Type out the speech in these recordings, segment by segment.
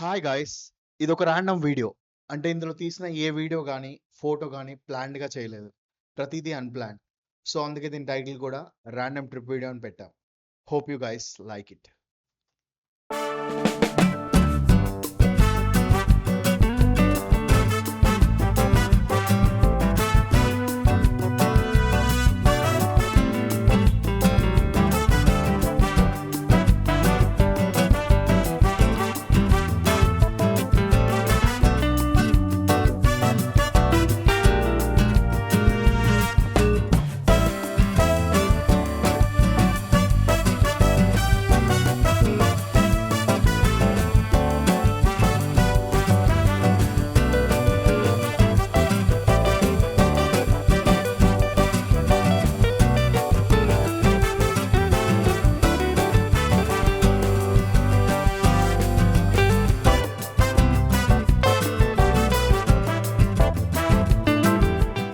Hi guys! ఇదొక random video. అంటే ఇందులో తీసిన ఏ వీడియో గానీ, ఫోటో గానీ ప్లాన్డ్‌గా చేయలేదు. ప్రతీదీ అన్‌ప్లాన్డ్. సో, అందుకే దీని టైటిల్ కూడా ర్యాండమ్ ట్రిప్ వీడియో అని పెట్టాం. Hope you guys like it.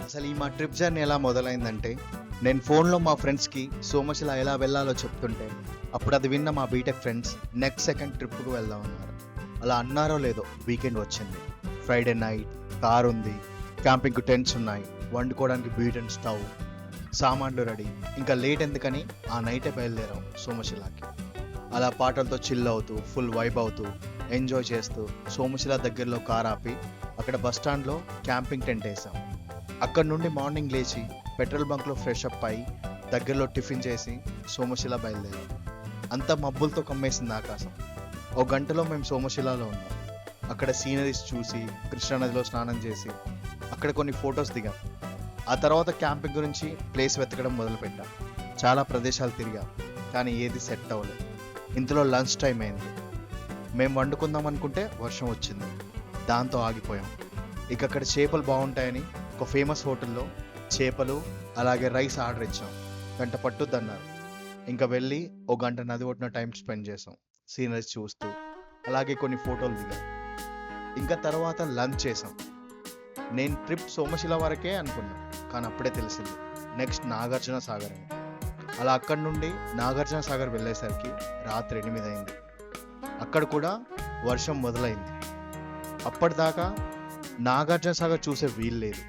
అసలు ఈ మా ట్రిప్ జర్నీ ఎలా మొదలైందంటే, నేను ఫోన్‌లో మా ఫ్రెండ్స్‌కి సోమశిల ఎలా వెళ్ళాలో చెప్తుంటే, అప్పుడు అది విన్న మా బీటెక్ ఫ్రెండ్స్ నెక్స్ట్ సెకండ్ ట్రిప్‌కి వెళ్దాం అన్నారు. అలా అన్నారో లేదో వీకెండ్ వచ్చింది. ఫ్రైడే నైట్, కార్ ఉంది, క్యాంపింగ్‌కి టెంట్స్ ఉన్నాయి, వండుకోవడానికి బీట్ అండ్ స్టవ్, సామాన్లు రెడీ. ఇంకా లేట్ ఎందుకని ఆ నైటే బయలుదేరాం సోమశిలకి. అలా పాటలతో చిల్ అవుతూ, ఫుల్ వైబ్ అవుతూ, ఎంజాయ్ చేస్తూ సోమశిల దగ్గరలో కార్ ఆపి అక్కడ బస్ స్టాండ్‌లో క్యాంపింగ్ టెంట్ వేసాం. అక్కడ నుండి మార్నింగ్ లేచి పెట్రోల్ బంక్లో ఫ్రెష్ అప్ అయి దగ్గరలో టిఫిన్ చేసి సోమశిల బయలుదేరాం. అంతా మబ్బులతో కమ్మేసింది ఆకాశం. ఓ గంటలో మేము సోమశిలలో ఉన్నాం. అక్కడ సీనరీస్ చూసి కృష్ణానదిలో స్నానం చేసి అక్కడ కొన్ని ఫొటోస్ దిగాం. ఆ తర్వాత క్యాంపింగ్ గురించి ప్లేస్ వెతకడం మొదలుపెట్టాం. చాలా ప్రదేశాలు తిరిగాం, కానీ ఏది సెట్ అవ్వలేదు. ఇంతలో లంచ్ టైం అయింది. మేము వండుకుందాం అనుకుంటే వర్షం వచ్చింది. దాంతో ఆగిపోయాం. ఇక అక్కడ చేపలు బాగుంటాయని ఒక ఫేమస్ హోటల్లో చేపలు అలాగే రైస్ ఆర్డర్ ఇచ్చాం. గంట పట్టుద్దన్నారు. ఇంకా వెళ్ళి ఓ గంట నది ఒడ్డున టైం స్పెండ్ చేసాం, సీనరీస్ చూస్తూ. అలాగే కొన్ని ఫోటోలు దిగాం. ఇంకా తర్వాత లంచ్ చేసాం. నేను ట్రిప్ సోమశిల వరకే అనుకున్నా, కానీ అప్పుడే తెలిసింది నెక్స్ట్ నాగార్జున సాగర్ అని. అలా అక్కడి నుండి నాగార్జున సాగర్ వెళ్ళేసరికి రాత్రి 8 అయింది. అక్కడ కూడా వర్షం మొదలైంది. అప్పటిదాకా నాగార్జున సాగర్ చూసే వీలు లేదు.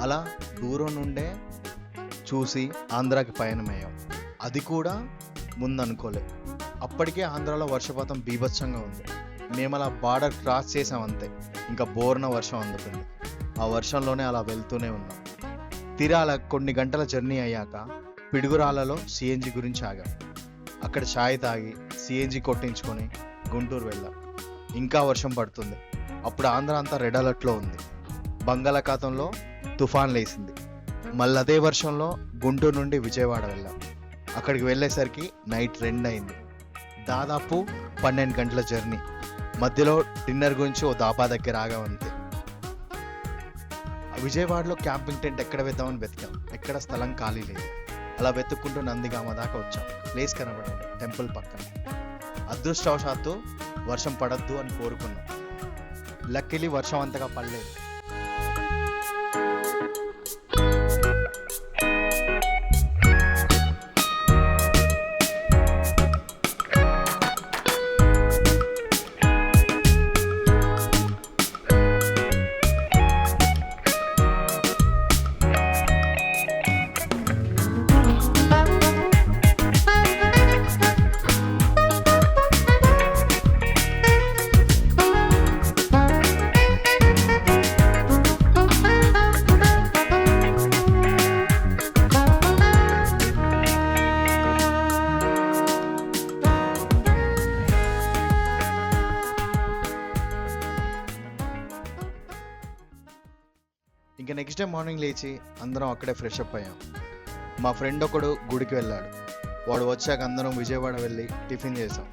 అలా దూరం నుండే చూసి ఆంధ్రాకి పయనమయ్యాం. అది కూడా ముందు అనుకోలే. అప్పటికే ఆంధ్రాలో వర్షపాతం బీభత్సంగా ఉంది. మేము అలా బార్డర్ క్రాస్ చేసాం అంతే, ఇంకా బోర్న వర్షం అందుతుంది. ఆ వర్షంలోనే అలా వెళ్తూనే ఉన్నాం. తీరా అలా కొన్ని గంటల జర్నీ అయ్యాక పిడుగురాళ్ళలో సిఎన్జి గురించి ఆగాం. అక్కడ ఛాయ్ తాగి సిఎన్జి కొట్టించుకొని గుంటూరు వెళ్ళాం. ఇంకా వర్షం పడుతుంది. అప్పుడు ఆంధ్ర అంతా రెడ్ అలర్ట్లో ఉంది. బంగాళాఖాతంలో తుఫాన్ లేసింది. మళ్ళీ అదే వర్షంలో గుంటూరు నుండి విజయవాడ వెళ్ళాం. అక్కడికి వెళ్ళేసరికి నైట్ 2 అయింది. దాదాపు 12 గంటల జర్నీ. మధ్యలో డిన్నర్ గురించి ఓ దాబా దగ్గర ఆగామంతే. విజయవాడలో క్యాంపింగ్ టెంట్ ఎక్కడ వేద్దామని వెతికాం. ఎక్కడ స్థలం ఖాళీ లేదు. అలా వెతుక్కుంటూ నందిగామ దాకా వచ్చాం. ప్లేస్ కనబడింది టెంపుల్ పక్కన. అదృష్టవశాత్తు వర్షం పడద్దు అని కోరుకున్నాం. లక్కీలీ వర్షం అంతగా పడలేదు. ఇంకా నెక్స్ట్ డే మార్నింగ్ లేచి అందరం అక్కడే ఫ్రెష్ అప్ అయ్యాం. మా ఫ్రెండ్ ఒకడు గుడికి వెళ్ళాడు. వాడు వచ్చాక అందరం విజయవాడ వెళ్ళి టిఫిన్ చేసాం.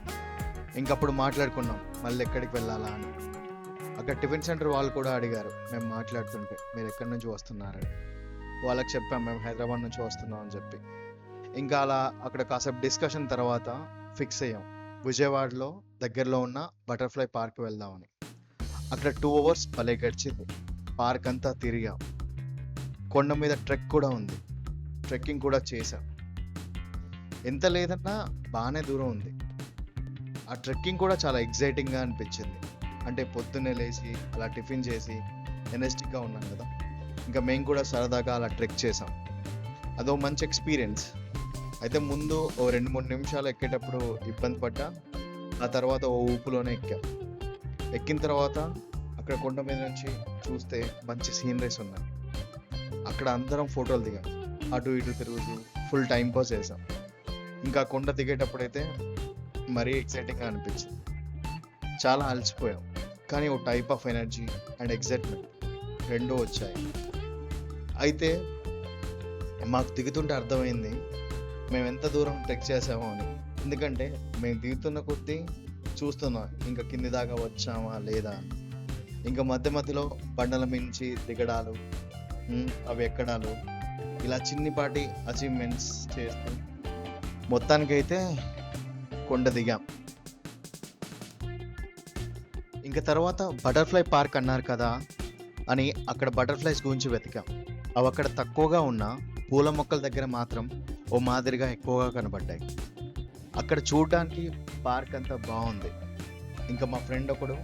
ఇంకప్పుడు మాట్లాడుకున్నాం మళ్ళీ ఎక్కడికి వెళ్ళాలా అని. అక్కడ టిఫిన్ సెంటర్ వాళ్ళు కూడా అడిగారు మేము మాట్లాడుతుంటే మీరు ఎక్కడి నుంచి వస్తున్నారని. వాళ్ళకి చెప్పాం మేము హైదరాబాద్ నుంచి వస్తున్నాం అని చెప్పి. ఇంకా అలా అక్కడ కాసేపు డిస్కషన్ తర్వాత ఫిక్స్ అయ్యాం విజయవాడలో దగ్గరలో ఉన్న బటర్ఫ్లై పార్క్ వెళ్దామని. అక్కడ 2 అవర్స్ భలే గడిచింది. పార్క్ అంతా తిరిగాం. కొండ మీద ట్రెక్ కూడా ఉంది. ట్రెక్కింగ్ కూడా చేసాం. ఎంత లేదన్నా బాగానే దూరం ఉంది. ఆ ట్రెక్కింగ్ కూడా చాలా ఎగ్జైటింగ్గా అనిపించింది. అంటే పొద్దున్నే లేచి అలా టిఫిన్ చేసి ఎనర్జెటిక్గా ఉన్నాం కదా, ఇంకా మేము కూడా సరదాగా అలా ట్రెక్ చేసాం. అదో మంచి ఎక్స్పీరియన్స్. అయితే ముందు ఓ 2-3 నిమిషాలు ఎక్కేటప్పుడు ఇబ్బంది పడ్డా, ఆ తర్వాత ఓ ఊపులోనే ఎక్కిన తర్వాత అక్కడ కొండ మీద నుంచి చూస్తే మంచి సీనరీస్ ఉన్నాయి. అక్కడ అందరం ఫోటోలు దిగాం, అటు ఇటు తిరుగుతూ ఫుల్ టైం పాస్ చేసాం. ఇంకా కొండ దిగేటప్పుడైతే మరీ ఎక్సైటింగ్గా అనిపించింది. చాలా అలసిపోయాం, కానీ ఓ type of energy and excitement రెండూ వచ్చాయి. అయితే మాకు దిగుతుంటే అర్థమైంది మేము ఎంత దూరం ట్రెక్ చేసామో అని. ఎందుకంటే మేము దిగుతున్న కొద్దీ చూస్తున్నాం ఇంకా కింది దాకా వచ్చామా లేదా అని. ఇంకా మధ్య మధ్యలో బండల మించి దిగడాలు, అవి ఎక్కడాలు, ఇలా చిన్నిపాటి అచీవ్మెంట్స్ చేస్తూ మొత్తానికైతే కొండ దిగాం. ఇంకా తర్వాత బటర్ఫ్లై పార్క్ అన్నారు కదా అని అక్కడ బటర్ఫ్లైస్ గురించి వెతికాం. అవి అక్కడ తక్కువగా ఉన్న పూల మొక్కల దగ్గర మాత్రం ఓ మాదిరిగా ఎక్కువగా కనబడ్డాయి. అక్కడ చూడడానికి పార్క్ అంతా బాగుంది. ఇంకా మా ఫ్రెండ్ ఒకడు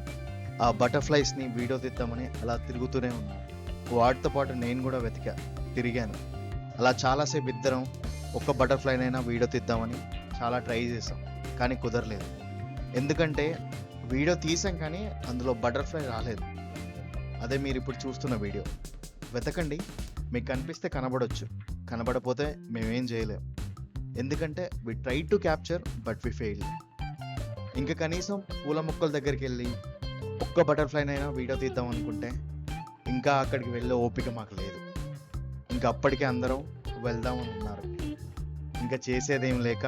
ఆ బటర్ఫ్లైస్ని వీడియో తీద్దామని అలా తిరుగుతూనే ఉన్నాడు. వాటితో పాటు నేను కూడా తిరిగాను. అలా చాలాసేపు ఇద్దరం ఒక్క బటర్ఫ్లైనైనా వీడియో తీద్దామని చాలా ట్రై చేసాం, కానీ కుదరలేదు. ఎందుకంటే వీడియో తీసాం కానీ అందులో బటర్ఫ్లై రాలేదు. అదే మీరు ఇప్పుడు చూస్తున్న వీడియో. వెతకండి, మీకు కనిపిస్తే కనబడొచ్చు, కనబడపోతే మేమేం చేయలేం. ఎందుకంటే we try to capture but we fail. ఇంకా కనీసం పూల మొక్కల దగ్గరికి వెళ్ళి ఒక్క బటర్ఫ్లైనైనా వీడియో తీద్దాం అనుకుంటే ఇంకా అక్కడికి వెళ్ళే ఓపిక మాకు లేదు. ఇంకా అప్పటికే అందరం వెళ్దామని ఉన్నారు. ఇంకా చేసేదేం లేక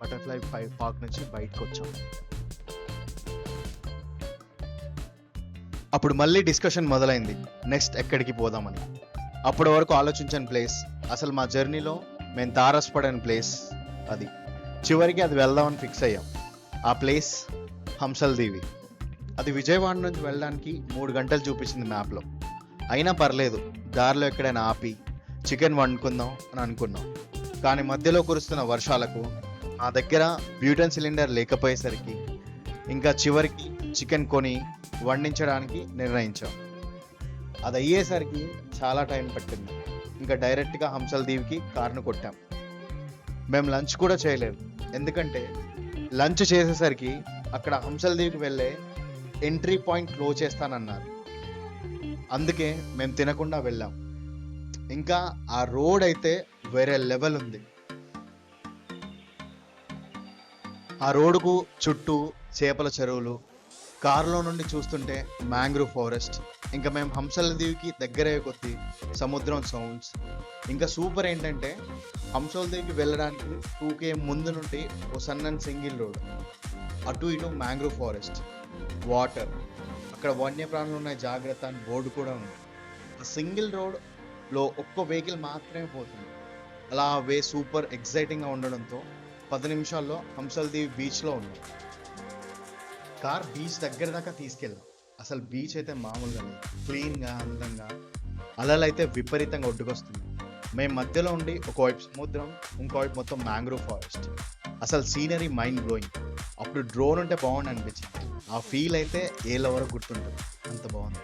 బటర్ఫ్లై పార్క్ నుంచి బయటకు వచ్చాం. అప్పుడు మళ్ళీ డిస్కషన్ మొదలైంది, నెక్స్ట్ ఎక్కడికి పోదామని. అప్పటి వరకు ఆలోచించని ప్లేస్, అసలు మా జర్నీలో మేము తారసపడని ప్లేస్ అది. చివరికి అది వెళ్దామని ఫిక్స్ అయ్యాం. ఆ ప్లేస్ హంసల్ దీవి. అది విజయవాడ నుంచి వెళ్ళడానికి 3 గంటలు చూపించింది మ్యాప్లో. అయినా పర్లేదు, దారిలో ఎక్కడైనా ఆపి చికెన్ వండుకుందాం అని అనుకున్నాం. కానీ మధ్యలో కురుస్తున్న వర్షాలకు మా దగ్గర బ్యూటన్ సిలిండర్ లేకపోయేసరికి ఇంకా చివరికి చికెన్ కొని వండించడానికి నిర్ణయించాం. అది అయ్యేసరికి చాలా టైం పట్టింది. ఇంకా డైరెక్ట్గా హంసల్ దీవికి కారును కొట్టాం. మేము లంచ్ కూడా చేయలేదు, ఎందుకంటే లంచ్ చేసేసరికి అక్కడ హంసల్ దీవికి వెళ్ళే ఎంట్రీ పాయింట్ క్లోజ్ చేస్తానన్నారు. అందుకే మేము తినకుండా వెళ్ళాం. ఇంకా ఆ రోడ్ అయితే వేరే లెవెల్ ఉంది. ఆ రోడ్డుకు చుట్టూ చేపల చెరువులు, కారులో నుండి చూస్తుంటే మ్యాంగ్రూవ్ ఫారెస్ట్. ఇంకా మేము హంసల దీవికి దగ్గరయ్యే కొద్దీ సముద్రం సౌండ్స్. ఇంకా సూపర్ ఏంటంటే హంసల దీవికి వెళ్ళడానికి 2 km ముందు నుండి ఓ సన్నని సింగిల్ రోడ్, అటు ఇటు మ్యాంగ్రూవ్ ఫారెస్ట్, వాటర్, అక్కడ వన్యప్రాణులు ఉన్నాయి జాగ్రత్త అని బోర్డు కూడా ఉంది. ఆ సింగిల్ రోడ్లో ఒక్క వెహికల్ మాత్రమే పోతుంది. అలా వే సూపర్ ఎక్సైటింగ్గా ఉండడంతో 10 నిమిషాల్లో హంసల్ దీవి బీచ్లో ఉన్నాం. కార్ బీచ్ దగ్గర దాకా తీసుకెళ్ళాం. అసలు బీచ్ అయితే మామూలుగా లేదు, క్లీన్గా, అందంగా. అలలు అయితే విపరీతంగా ఒడ్డుకొస్తుంది. మేము మధ్యలో ఉండి ఒకవైపు సముద్రం, ఇంకోవైపు మొత్తం మ్యాంగ్రూవ్ ఫారెస్ట్. అసలు సీనరీ మైండ్ బ్లోయింగ్. అప్పుడు డ్రోన్ ఉంటే బాగుండి అనిపించింది. ఆ ఫీల్ అయితే ఏళ్ళ వరకు గుర్తుంటుంది, అంత బాగుంది.